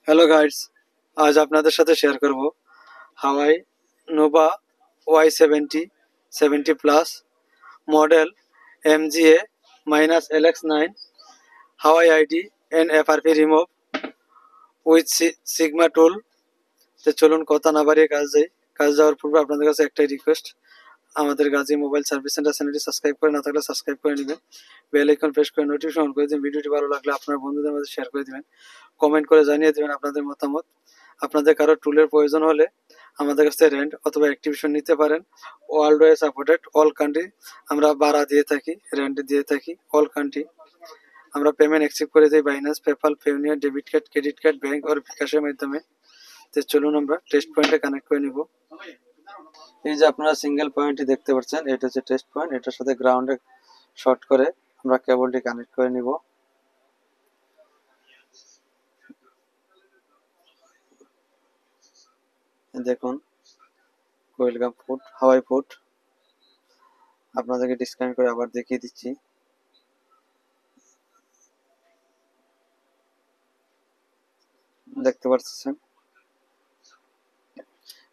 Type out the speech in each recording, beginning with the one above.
Hello guys, আজ আপনাদের সাথে শেয়ার করব Huawei Nova Y70 plus model MGA-LX9 Huawei ID and FRP remove with Sigma tool. তো চলুন কথা না বাড়িয়ে কাজ যাওয়ার পূর্বে আপনাদের কাছে একটাই রিকোয়েস্ট, আমাদের গাজী মোবাইল সার্ভিস সেন্টার চ্যানেলটি সাবস্ক্রাইব করে না থাকলে সাবস্ক্রাইব করে নেবেন, বেল আইকন প্রেস করে নোটিফিকেশন অন করে দিন। ভিডিওটি ভালো লাগলে আপনার বন্ধুদের মধ্যে শেয়ার করে দিবেন, কমেন্ট করে জানিয়ে দিবেন আপনাদের মতামত। আপনাদের কারো টুলের প্রয়োজন হলে আমাদের কাছ থেকে রেন্ট অথবা অ্যাক্টিভেশন নিতে পারেন। World wide supported, all country আমরা ভাড়া দিয়ে থাকি, রেন্ট দিয়ে থাকি, অল কান্ট্রি। আমরা পেমেন্ট অ্যাকসেপ্ট করে দিই Binance, PayPal, Payoneer, debit card, credit card, bank আর বিকাশের মাধ্যমে। তো চলুন আমরা টেস্ট পয়েন্টে কানেক্ট করে নিব। এই যে আপনারা সিঙ্গেল পয়েন্টটি দেখতে পাচ্ছেন, এটা হচ্ছে টেস্ট পয়েন্ট। এটার সাথে গ্রাউন্ডে শর্ট করে আমরা কেবলটি কানেক্ট করে নিব। দেখুন ওয়েলকাম ফুড, হাওয়াই ফুড। আপনাদেরকে ডিসকানেক্ট করে আবার দেখিয়ে দিচ্ছি। দেখতে পাচ্ছেন,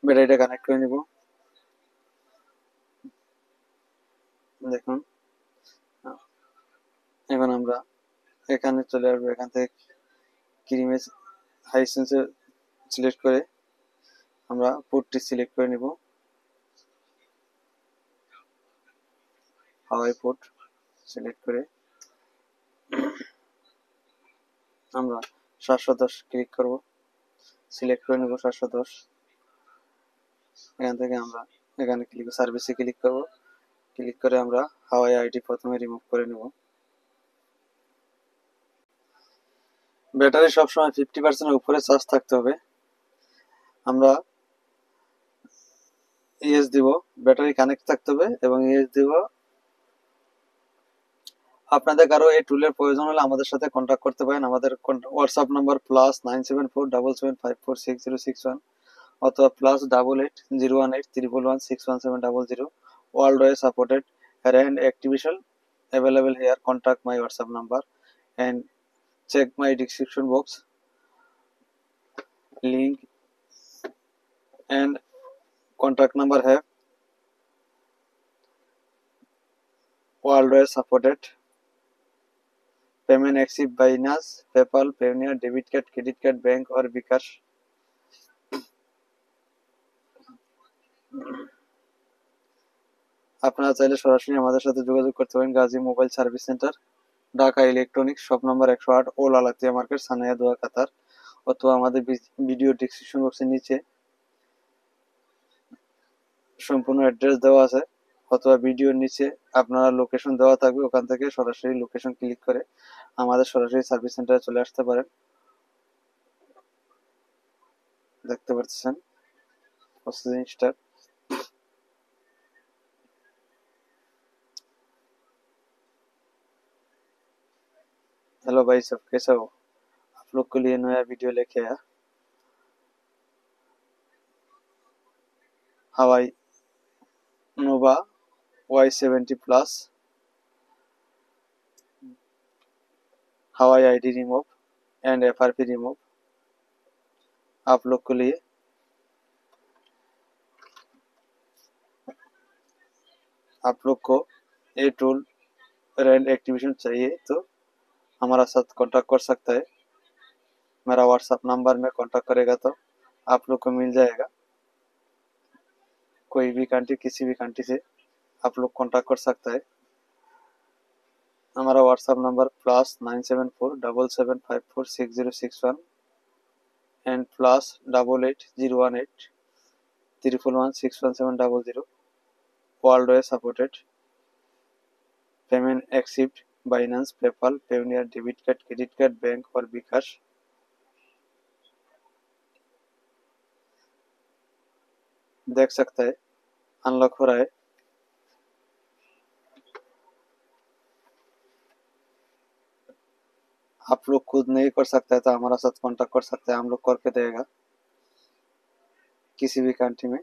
ব্যাটারিটা কানেক্ট করে নিব। দেখুন এখন আমরা এখানে চলে আসবো, এখান থেকে ক্রিমেজ হাইসেন্সে সিলেক্ট করে আমরা পুটটি সিলেক্ট করে নিব, হাওয়াই পুট সিলেক্ট করে আমরা 710 ক্লিক করব, সিলেক্ট করে নেব 710। এখান থেকে আমরা এখানে সার্ভিসে ক্লিক করব, ক্লিক করে আমরা হাওয়াই আইডি প্রথমে রিমুভ করে নেব। ব্যাটারি সবসময় 50% উপরে চার্জ থাকতে হবে। আমরা ইএস দিব, ব্যাটারি কানেক্ট থাকতে হবে এবং ইএস দিব। আপনাদের কারো এই টুলের প্রয়োজন হলে আমাদের সাথে কন্ট্যাক্ট করতে পারেন। আমাদের হোয়াটসঅ্যাপ নাম্বার +97477776061 অথবা +88018131161700। World wide supported and activation available here. Contact my WhatsApp number and check my description box link and contact number have worldwide supported. Payment accept by NAS, PayPal, Payoneer, debit card, credit card, bank or bKash. আপনারা চাইলে সরাসরি আমাদের সাথে যোগাযোগ করতে পারেন। Gazi mobile service centre, Dhaka electronics, shop number 108, ওল আলাতিয়া market, Sanaya দোয়া, কাতার। অথবা আমাদের ভিডিও ডিসক্রিপশন বক্সের নিচে সম্পূর্ণ অ্যাড্রেস দেওয়া আছে, অথবা ভিডিওর নিচে আপনারা লোকেশন দেওয়া থাকবে, ওখান থেকে সরাসরি লোকেশন ক্লিক করে আমাদের সরাসরি সার্ভিস সেন্টারে চলে আসতে পারেন। দেখতে পাচ্ছেন প্রসেসিং স্টার্ট। हेलो भाई सब, कैसे हो? आप लोग के लिए नया वीडियो लेके आया। हवाई नोवा Y70 प्लस हवाई ID remove and FRP remove आप लोग के लिए। आप लोग को ये टूल रेंट एक्टिवेशन चाहिए तो हमारा साथ कांटेक्ट कर सकता है। मेरा व्हाट्सएप नंबर में कांटेक्ट करेगा तो आप लोग को मिल जाएगा। कोई भी कंट्री, किसी भी कंट्री से आप लोग कांटेक्ट कर सकता है। हमारा WhatsApp number +97477546061 and +88018131161700। World wide supported. Payment accept Binance, PayPal, Payoneer, debit card, credit card, bank और bKash। देख सकता है अनलॉक हो रहा है। आप लोग खुद नहीं कर सकते तो हमारा साथ कांटेक्ट कर सकते हैं, हम लोग करके देगा किसी भी कंट्री में।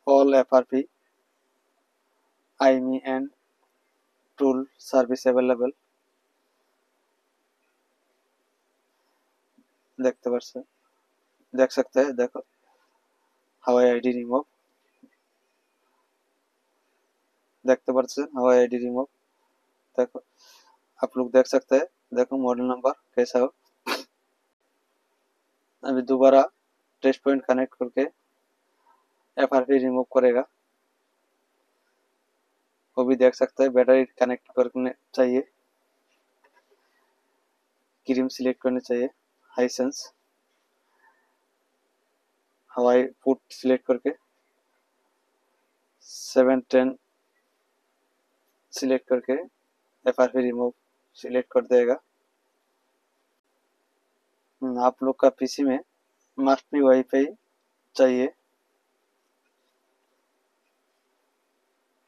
all FRP, IME and tool service available। देख सकते हैं, देखो हवाई आईडी रिमूव, देखते पाচ্ছেন हवाई आईडी रिमूव। देखो आप लोग देख सकते हैं, देखो मॉडल नंबर कैसा हो। अभी दोबारा टेस्ट पॉइंट कनेक्ट करके FRP रिमूव करेगा, वो भी देख सकते हैं। बैटरी कनेक्ट करने चाहिए, क्रीम सिलेक्ट करनी चाहिए, हाइसेंस हवाई पुट सिलेक्ट करके 710 सिलेक्ट करके FRP रिमूव सिलेक्ट कर देगा। आप लोग का पीसी में मस्ट बी वाईफाई चाहिए।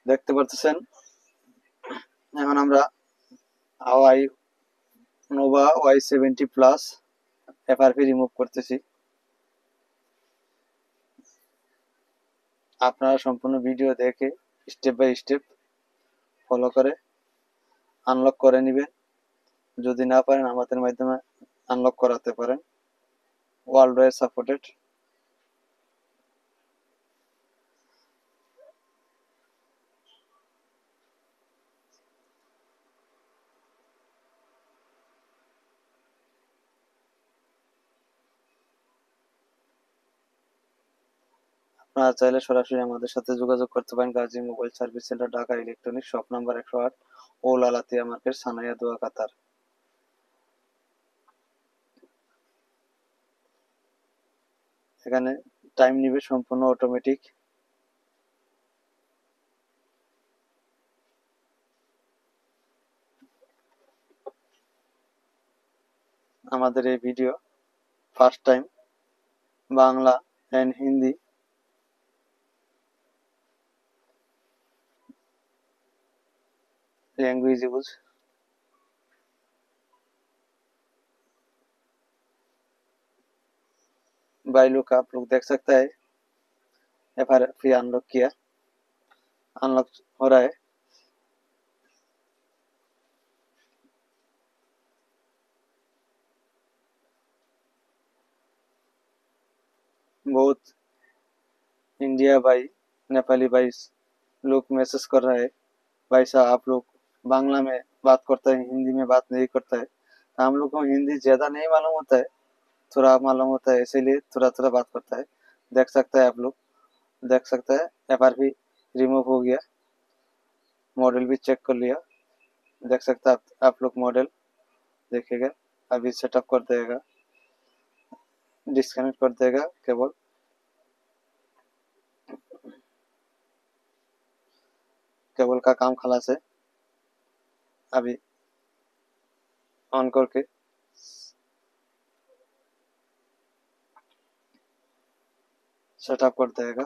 দেখতে পাচ্ছেন এখন আমরা Huawei Nova Y70 plus FRP remove করতেছি। আপনারা সম্পূর্ণ ভিডিও দেখে স্টেপ বাই স্টেপ ফলো করে আনলক করে নেবেন। যদি না পারেন আমাদের মাধ্যমে আনলক করাতে পারেন, ওয়ার্ল্ড ওয়াইড সাপোর্টেড। আপনারা চাইলে সরাসরি আমাদের সাথে যোগাযোগ করতে পারেন। Gazi mobile service centre, Dhaka electronics, shop number 108, ওল আলাতিয়া মার্কেট, সানাইয়া দোয়া, কাতার। এখানে টাইম নিবে, সম্পূর্ণ অটোমেটিক। আমাদের এই video first time Bangla and Hindi language use. बाई लुक आप लोग देख सकते हैं, FRP अनलॉक किया, अनलॉक हो रहा है। बहुत इंडिया भाई, नेपाली भाई लोग मैसेज कर रहा है, भाई साहब आप लोग बांग्ला में बात करते हैं, हिंदी में बात नहीं करता है। तो हम लोग को हिंदी ज़्यादा नहीं मालूम होता है, थोड़ा मालूम होता है, इसीलिए थोड़ा थोड़ा बात करता है। देख सकते हैं आप लोग, देख सकते हैं FRP रिमूव हो गया, मॉडल भी चेक कर लिया। देख सकते हैं आप लोग मॉडल देखिएगा। अभी सेटअप कर देगा, डिस्कनेक्ट कर देगा केबल। केबल का काम खलास है, अभी ऑन करके सेटअप कर देगा।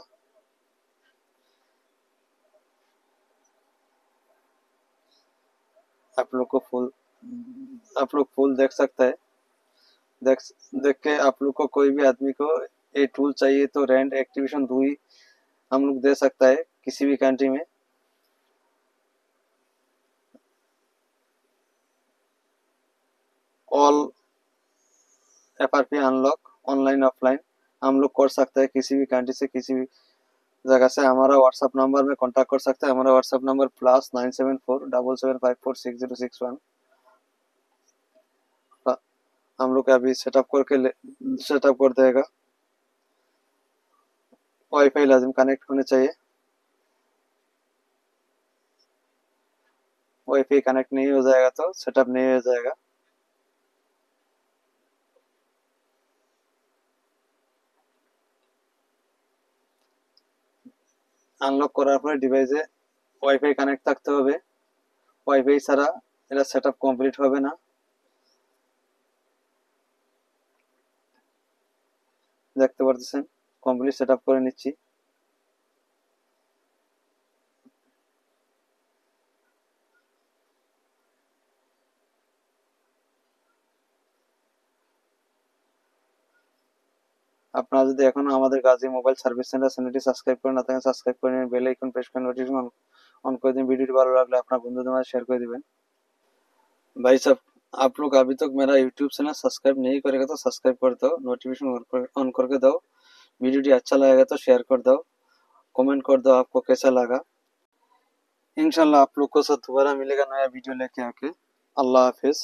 आप लोग फुल देख सकते हैं। देख के आप लोग को कोई भी आदमी को ये टूल चाहिए तो रेंट एक्टिवेशन 2 ही हम लोग दे सकता है किसी भी कंट्री में। All FRP unlock online offline हम लोग कर सकते हैं किसी भी कंट्री से, किसी भी जगह से। हमारा व्हाट्सएप नंबर में कांटेक्ट कर सकते हैं। हमारा व्हाट्सएप नंबर +97477546061। हम लोग अभी सेटअप कर देगा। वाईफाई लाजिम कनेक्ट होने चाहिए, वाईफाई कनेक्ट नहीं हो जाएगा तो सेटअप नहीं हो जाएगा। আনলক করার পরে ডিভাইসে ওয়াইফাই কানেক্ট থাকতে হবে, ওয়াইফাই ছাড়া এটা সেটআপ কমপ্লিট হবে না। দেখতে পাচ্ছেন কমপ্লিট সেটআপ করে নিচ্ছি। আপনারা যদি এখনো আমাদের গাজী মোবাইল সার্ভিস সেন্টার চ্যানেলটি সাবস্ক্রাইব করে না থাকেন, সাবস্ক্রাইব করে নিন, বেল আইকন প্রেস করে নোটিফিকেশন ऑन कर दें। वीडियो ভালো লাগলে আপনার বন্ধুদের মাঝে শেয়ার করে দিবেন। भाई साहब, आप लोग अभी तक मेरा यूट्यूब चैनल सब्सक्राइब नहीं करेगा तो सब्सक्राइब कर दो, नोटिफिकेशन ऑन करके दो। वीडियो अच्छा लगेगा तो शेयर कर दो, कमेंट कर दो आपको कैसा लगा। इंशाल्लाह आप लोग को साथ दोबारा मिलेगा नया वीडियो लेके आके। अल्लाह हाफिज।